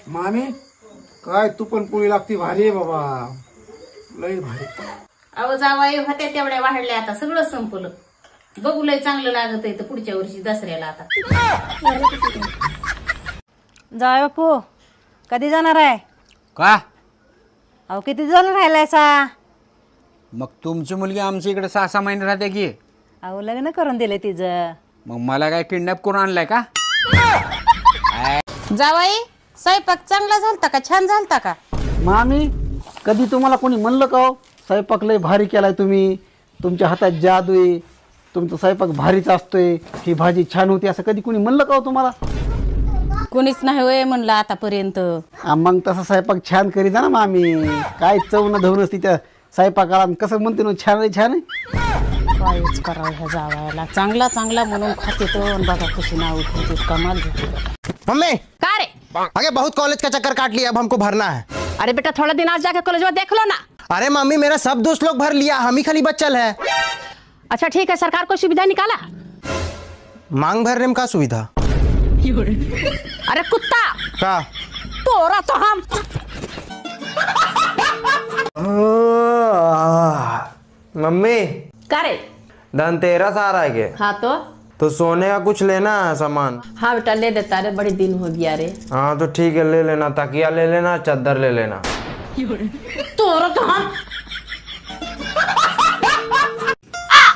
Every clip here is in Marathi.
मामी काय तू पण पोळी लागती भारी आहे बाबा, लय भारी. अहो जावाई होत्या तेवढ्या वाढल्या, आता सगळं संपलं. बघू लय चांगलं लागत आहे तर पुढच्या वर्षी दसऱ्याला. आता जाय बापू कधी जाणार आहे? का? अहो किती जण राहिलायसा? मग तुमची मुलगी आमच्या इकडे 6-6 महिने राहते की. अहो लग्न करून दिले तिचं. मग मला काय किडनॅप करून आणलाय का? जावाई स्वयंपाक चांगला झालता का, छान झालता का? मामी कधी तुम्हाला कोणी म्हणलं का हो स्वयंपाक लय भारी केलाय तुम्ही, तुमच्या हातात जादू आहे, तुमचा स्वयंपाक भारीच असतोय, ही भाजी छान होती असं कधी कोणी म्हणलं का हो तुम्हाला? कोणीच नाही होय म्हणलं आतापर्यंत. मग तसा स्वयंपाक छान करीत ना मामी, काय चव न धवून असती त्या स्वयंपाकाला, कसं म्हणते ना छान आहे छान आहे. कायच करावं ह्या जावायला, चांगला चांगला म्हणून खाते तो बघा कशी नाव ठेवते. कमाल झाली. मम्मी का रे? आगे बहुत कॉलेज का चक्कर काट लिया, अब हमको भरना है. अरे बेटा थोड़ा दिन आज जाके कॉलेज में देख लो ना. अरे मम्मी मेरा सब दोस्त लोग भर लिया, हम ही खाली बच्चल है. अच्छा ठीक है, सरकार को सुविधा निकाला. मांग भरने में का सुविधा? अरे कुत्ता का तोरा तो हम. मम्मी का रे? धनतेरस आ रहा है क्या? हाँ तो सोने का कुछ लेना है सामान? हाँ बेटा ले देता रे, बड़ी दिन हो गया रे. हाँ तो ठीक है ले लेना, तकिया ले लेना, चादर ले लेना. तोरा तो हम.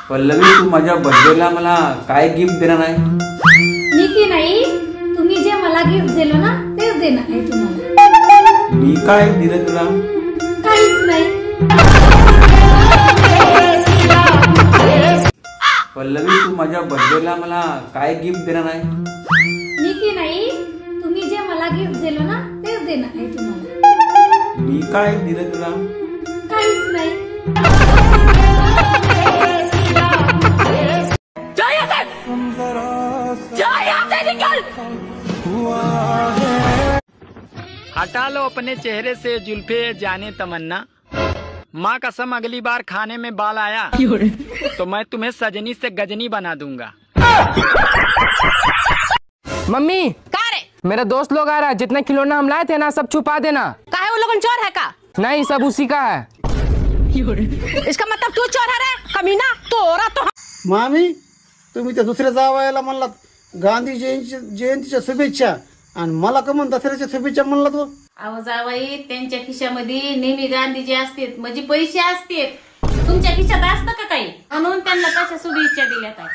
पल्लवी तू माझ्या बर्थडेला मला काय गिफ्ट देणार आहे? मी की नाही, तुम्ही जे मला गिफ्ट दिलं ना तेच देणार आहे तुम्हाला. मी काय दिलं तुला? काहीच नाही. पल्लवी तू माझ्या बर्थडेला मला काय गिफ्ट देणार आहे? मी की नाही, तुम्ही जे मला गिफ्ट दिलं ना तेच देणार आहे तुम्हाला. मी काय दिलं तुला? काहीच नाही. हटा लो अपने चेहरे से जुल्फे जाने तमन्ना, माँ कसम अगली बार खाने में बाल आया तो मैं तुम्हें सजनी से गजनी बना दूंगा. मम्मी का रे? मेरा दोस्त लोग आ रहा है, जितने खिलौना हम लाए थे ना सब छुपा देना. काहे वो लोगन चोर है का? नहीं सब उसी का है. इसका मतलब तू चोर है रे कमीना. तोरा तो हम. मामी तुम्ही त्या दुसऱ्या जावयाला म्हणलात गांधी जयंतीच्या शुभेच्छा आणि मला का म्हणून दसऱ्याच्या शुभेच्छा म्हणला तो? अहो जावाई त्यांच्या खिशामध्ये नेहमी गांधीजी असतात, म्हणजे पैसे असतात. तुमच्या खिशात असतं का काही? म्हणून त्यांना कशा शुभेच्छा दिल्यात आहे.